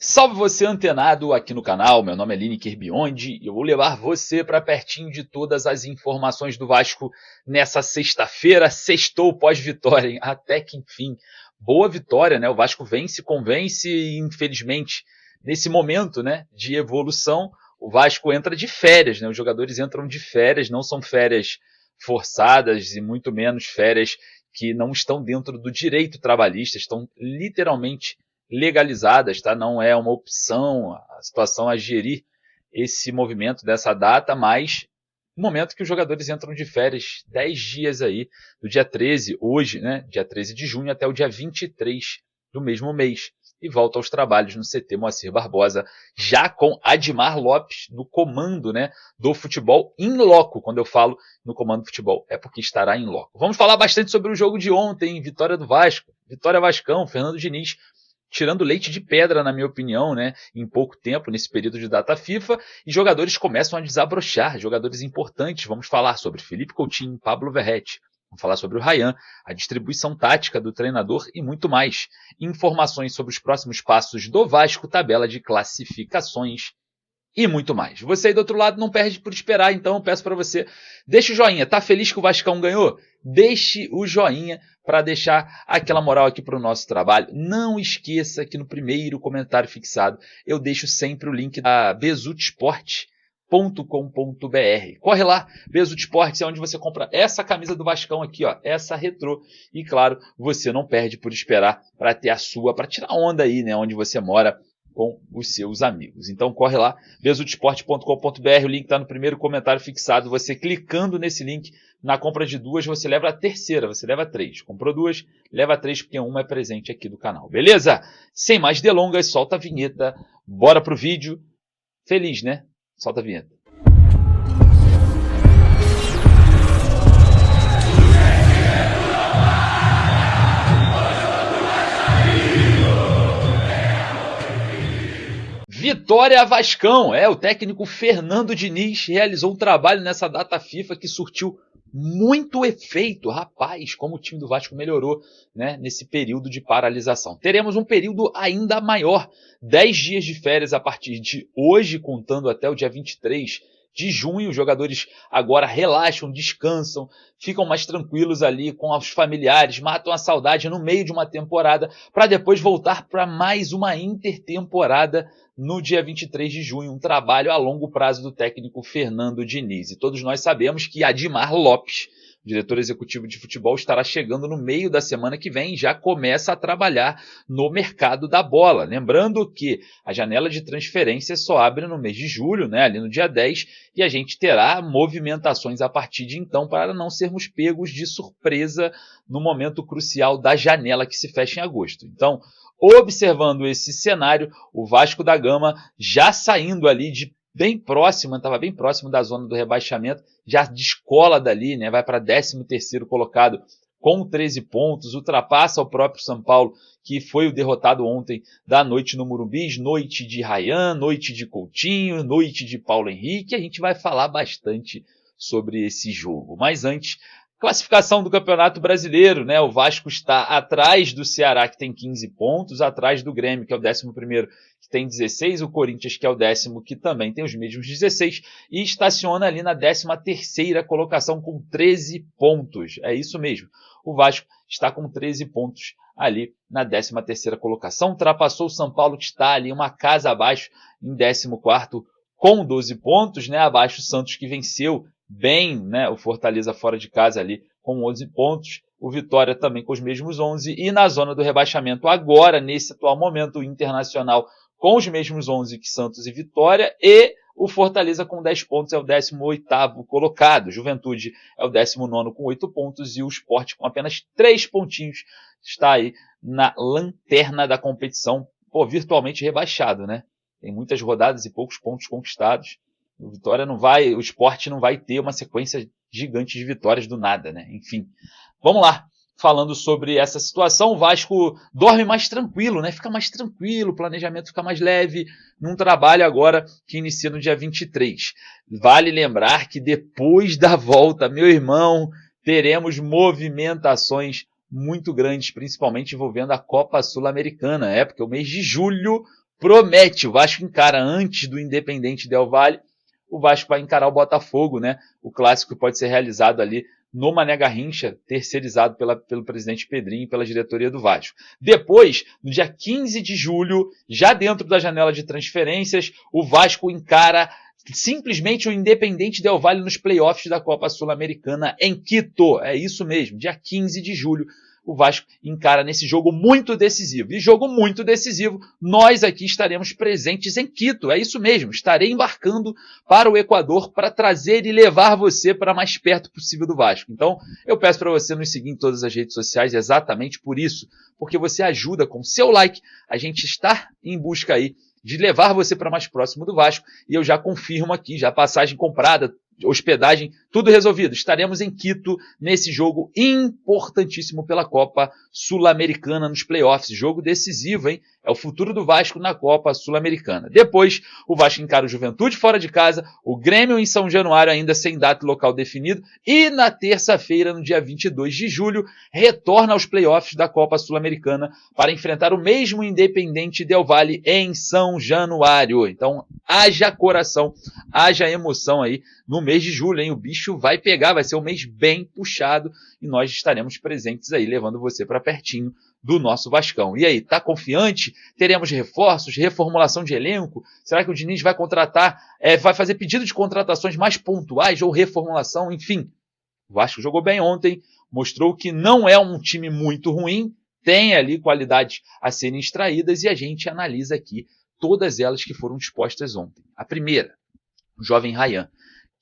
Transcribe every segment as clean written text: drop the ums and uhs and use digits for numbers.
Salve você antenado aqui no canal, meu nome é Lineker Biondi e eu vou levar você para pertinho de todas as informações do Vasco nessa sexta-feira, sextou pós-vitória, hein? Até que enfim, boa vitória, né? O Vasco vence, convence e infelizmente nesse momento, né, de evolução, o Vasco entra de férias, né? Os jogadores entram de férias, não são férias forçadas e muito menos férias que não estão dentro do direito trabalhista, estão literalmente legalizadas, tá? Não é uma opção a situação a gerir esse movimento dessa data, mas no momento que os jogadores entram de férias, 10 dias aí, do dia 13, hoje, né, dia 13 de junho, até o dia 23 do mesmo mês, e volta aos trabalhos no CT Moacir Barbosa, já com Admar Lopes no comando, né, do futebol in loco. Quando eu falo no comando do futebol, é porque estará in loco. Vamos falar bastante sobre o jogo de ontem, vitória do Vasco, vitória Vascão, Fernando Diniz tirando leite de pedra, na minha opinião, né, em pouco tempo, nesse período de data FIFA, e jogadores começam a desabrochar, jogadores importantes. Vamos falar sobre Felipe Coutinho, Pablo Verratti, vamos falar sobre o Ryan, a distribuição tática do treinador e muito mais. Informações sobre os próximos passos do Vasco, tabela de classificações e muito mais. Você aí do outro lado não perde por esperar, então eu peço para você, deixe o joinha. Tá feliz que o Vascão ganhou? Deixe o joinha para deixar aquela moral aqui para o nosso trabalho. Não esqueça que no primeiro comentário fixado eu deixo sempre o link da bezutsport.com.br. Corre lá, Bezut Esportes é onde você compra essa camisa do Vascão aqui, ó, essa retrô. E claro, você não perde por esperar para ter a sua, para tirar onda aí, né, onde você mora, com os seus amigos. Então corre lá, bezutsport.com.br, o link está no primeiro comentário fixado. Você clicando nesse link, na compra de duas, você leva a terceira, você leva 3. Comprou 2, leva 3, porque uma é presente aqui do canal, beleza? Sem mais delongas, solta a vinheta, bora pro vídeo. Feliz, né? Solta a vinheta. Vitória Vascão, o técnico Fernando Diniz realizou um trabalho nessa data FIFA que surtiu muito efeito. Rapaz, como o time do Vasco melhorou, né, nesse período de paralisação. Teremos um período ainda maior, 10 dias de férias a partir de hoje, contando até o dia 23 de junho. Os jogadores agora relaxam, descansam, ficam mais tranquilos ali com os familiares, matam a saudade no meio de uma temporada, para depois voltar para mais uma intertemporada no dia 23 de junho, um trabalho a longo prazo do técnico Fernando Diniz. E todos nós sabemos que Admar Lopes, diretor executivo de futebol, estará chegando no meio da semana que vem e já começa a trabalhar no mercado da bola. Lembrando que a janela de transferência só abre no mês de julho, né, ali no dia 10, e a gente terá movimentações a partir de então para não sermos pegos de surpresa no momento crucial da janela que se fecha em agosto. Então, observando esse cenário, o Vasco da Gama já saindo ali de bem próximo, estava bem próximo da zona do rebaixamento, já descola dali, né, vai para 13º colocado com 13 pontos, ultrapassa o próprio São Paulo, que foi o derrotado ontem da noite no Morumbi, noite de Ryan, noite de Coutinho, noite de Paulo Henrique. A gente vai falar bastante sobre esse jogo, mas antes, classificação do Campeonato Brasileiro, né? O Vasco está atrás do Ceará, que tem 15 pontos, atrás do Grêmio, que é o 11º, que tem 16, o Corinthians, que é o 10º, que também tem os mesmos 16, e estaciona ali na 13ª colocação com 13 pontos. É isso mesmo. O Vasco está com 13 pontos ali na 13ª colocação, ultrapassou o São Paulo, que está ali uma casa abaixo, em 14º, com 12 pontos, né? Abaixo o Santos, que venceu bem, né, o Fortaleza fora de casa ali com 11 pontos, o Vitória também com os mesmos 11, e na zona do rebaixamento agora, nesse atual momento, o Internacional com os mesmos 11 que Santos e Vitória, e o Fortaleza com 10 pontos é o 18º colocado, Juventude é o 19º com 8 pontos, e o Sport com apenas 3 pontinhos está aí na lanterna da competição, virtualmente rebaixado, né? Tem muitas rodadas e poucos pontos conquistados. O Vitória não vai, o Sport não vai ter uma sequência gigante de vitórias do nada, né? Enfim, vamos lá. Falando sobre essa situação, o Vasco dorme mais tranquilo, né? Fica mais tranquilo, o planejamento fica mais leve, num trabalho agora que inicia no dia 23. Vale lembrar que depois da volta, meu irmão, teremos movimentações muito grandes, principalmente envolvendo a Copa Sul-Americana, porque o mês de julho promete. O Vasco encara antes do Independente Del Valle, o Vasco vai encarar o Botafogo, né? O clássico que pode ser realizado ali no Mané Garrincha, terceirizado pelo presidente Pedrinho e pela diretoria do Vasco. Depois, no dia 15 de julho, já dentro da janela de transferências, o Vasco encara simplesmente o Independente Del Valle nos playoffs da Copa Sul-Americana em Quito. É isso mesmo, dia 15 de julho. O Vasco encara nesse jogo muito decisivo. E jogo muito decisivo, nós aqui estaremos presentes em Quito. É isso mesmo, estarei embarcando para o Equador para trazer e levar você para mais perto possível do Vasco. Então, eu peço para você nos seguir em todas as redes sociais exatamente por isso, porque você ajuda com seu like a gente estar em busca aí de levar você para mais próximo do Vasco. E eu já confirmo aqui, já passagem comprada, hospedagem, tudo resolvido. Estaremos em Quito nesse jogo importantíssimo pela Copa Sul-Americana nos playoffs. Jogo decisivo, hein? É o futuro do Vasco na Copa Sul-Americana. Depois, o Vasco encara o Juventude fora de casa, o Grêmio em São Januário ainda sem data e local definido, e na terça-feira, no dia 22 de julho, retorna aos playoffs da Copa Sul-Americana para enfrentar o mesmo Independente Del Valle em São Januário. Então, haja coração, haja emoção aí no mês de julho, hein? O bicho vai pegar, vai ser um mês bem puxado e nós estaremos presentes aí, levando você para pertinho do nosso Vascão. E aí, tá confiante? Teremos reforços, reformulação de elenco? Será que o Diniz vai contratar, vai fazer pedido de contratações mais pontuais ou reformulação? Enfim, o Vasco jogou bem ontem, mostrou que não é um time muito ruim, tem ali qualidades a serem extraídas e a gente analisa aqui todas elas que foram dispostas ontem. A primeira, o jovem Ryan.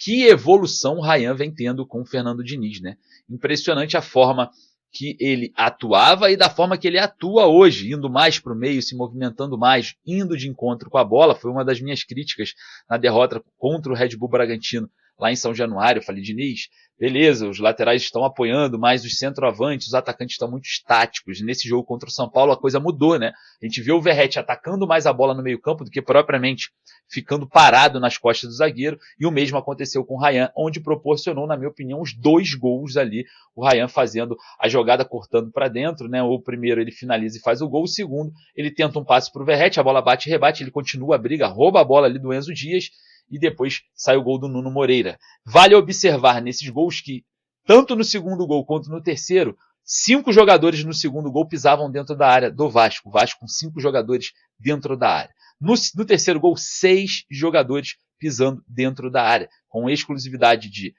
Que evolução o Ryan vem tendo com o Fernando Diniz, né? Impressionante a forma que ele atuava e da forma que ele atua hoje, indo mais para o meio, se movimentando mais, indo de encontro com a bola. Foi uma das minhas críticas na derrota contra o Red Bull Bragantino lá em São Januário. Eu falei, Diniz, beleza, os laterais estão apoiando, mas os centroavantes, os atacantes estão muito estáticos. Nesse jogo contra o São Paulo a coisa mudou, né? A gente viu o Verratti atacando mais a bola no meio campo do que propriamente ficando parado nas costas do zagueiro, e o mesmo aconteceu com o Ryan, onde proporcionou, na minha opinião, os 2 gols ali, o Ryan fazendo a jogada cortando para dentro, né? O primeiro ele finaliza e faz o gol, o segundo ele tenta um passe para o Verratti, a bola bate e rebate, ele continua a briga, rouba a bola ali do Enzo Dias, e depois sai o gol do Nuno Moreira. Vale observar nesses gols que, tanto no segundo gol quanto no terceiro, 5 jogadores no segundo gol pisavam dentro da área do Vasco. O Vasco com 5 jogadores dentro da área. No terceiro gol, 6 jogadores pisando dentro da área, com exclusividade de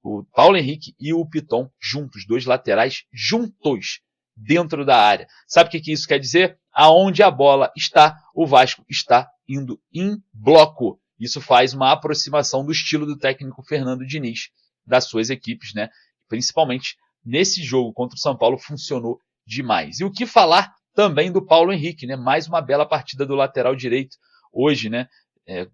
o Paulo Henrique e o Piton juntos, 2 laterais juntos dentro da área. Sabe o que isso quer dizer? Aonde a bola está, o Vasco está indo em bloco. Isso faz uma aproximação do estilo do técnico Fernando Diniz, das suas equipes, né? Principalmente nesse jogo contra o São Paulo, funcionou demais. E o que falar também do Paulo Henrique, né? Mais uma bela partida do lateral direito hoje, né?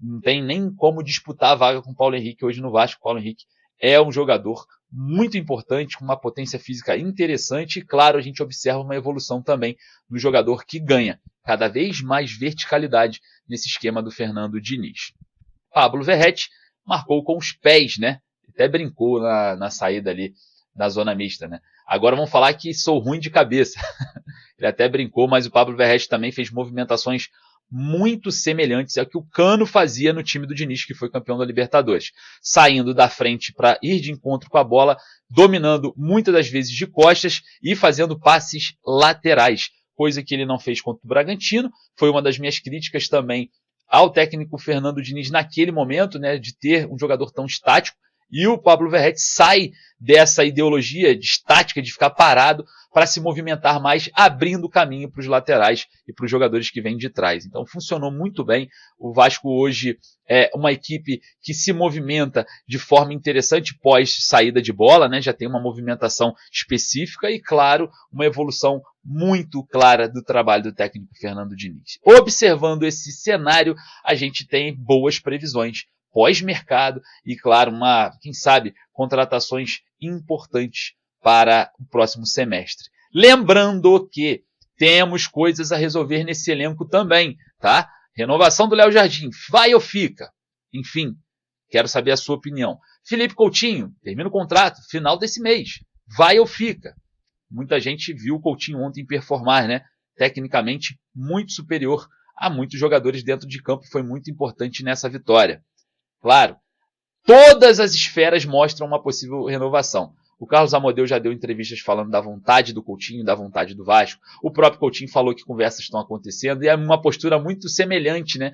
Não tem nem como disputar a vaga com o Paulo Henrique hoje no Vasco. O Paulo Henrique é um jogador muito importante, com uma potência física interessante, e claro, a gente observa uma evolução também do jogador que ganha cada vez mais verticalidade nesse esquema do Fernando Diniz. Pablo Verratti marcou com os pés, né? Até brincou na saída ali da zona mista, né? Agora vamos falar que sou ruim de cabeça. Ele até brincou, mas o Pablo Verratti também fez movimentações muito semelhantes ao que o Cano fazia no time do Diniz, que foi campeão da Libertadores. Saindo da frente para ir de encontro com a bola, dominando muitas das vezes de costas e fazendo passes laterais, coisa que ele não fez contra o Bragantino. Foi uma das minhas críticas também ao técnico Fernando Diniz naquele momento, né, de ter um jogador tão estático, e o Pablo Verratti sai dessa ideologia de estática, de ficar parado, para se movimentar mais, abrindo caminho para os laterais e para os jogadores que vêm de trás. Então funcionou muito bem. O Vasco hoje é uma equipe que se movimenta de forma interessante pós saída de bola, né? Já tem uma movimentação específica e, claro, uma evolução muito clara do trabalho do técnico Fernando Diniz. Observando esse cenário, a gente tem boas previsões pós-mercado e, claro, quem sabe, contratações importantes para o próximo semestre. Lembrando que temos coisas a resolver nesse elenco também, tá? Renovação do Léo Jardim, vai ou fica? Enfim, quero saber a sua opinião. Felipe Coutinho, termina o contrato, final desse mês, vai ou fica? Muita gente viu o Coutinho ontem performar, né? Tecnicamente muito superior a muitos jogadores dentro de campo, foi muito importante nessa vitória. Claro, todas as esferas mostram uma possível renovação. O Carlos Amodeu já deu entrevistas falando da vontade do Coutinho, da vontade do Vasco. O próprio Coutinho falou que conversas estão acontecendo e é uma postura muito semelhante, né?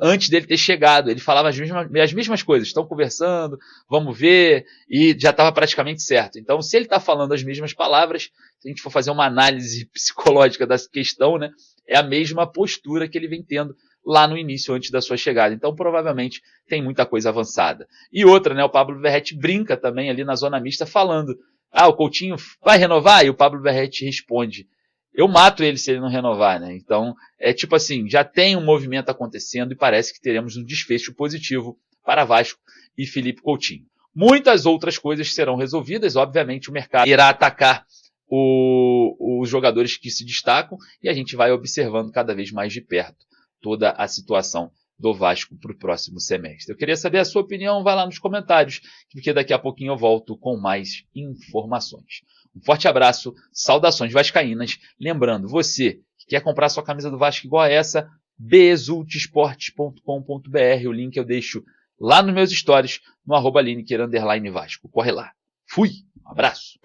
Antes dele ter chegado, ele falava as mesmas coisas. Estão conversando, vamos ver, e já estava praticamente certo. Então, se ele está falando as mesmas palavras, se a gente for fazer uma análise psicológica da questão, né? É a mesma postura que ele vem tendo lá no início, antes da sua chegada. Então, provavelmente, tem muita coisa avançada. E outra, né, o Pablo Verratti brinca também ali na zona mista falando, o Coutinho vai renovar? E o Pablo Verratti responde, eu mato ele se ele não renovar, né? Então, é tipo assim, já tem um movimento acontecendo e parece que teremos um desfecho positivo para Vasco e Felipe Coutinho. Muitas outras coisas serão resolvidas, obviamente o mercado irá atacar os jogadores que se destacam e a gente vai observando cada vez mais de perto toda a situação do Vasco para o próximo semestre. Eu queria saber a sua opinião, vai lá nos comentários, porque daqui a pouquinho eu volto com mais informações. Um forte abraço, saudações vascaínas. Lembrando, você que quer comprar sua camisa do Vasco igual a essa, besultesportes.com.br, o link eu deixo lá nos meus stories, no @Lineker_Vasco. Corre lá. Fui, um abraço.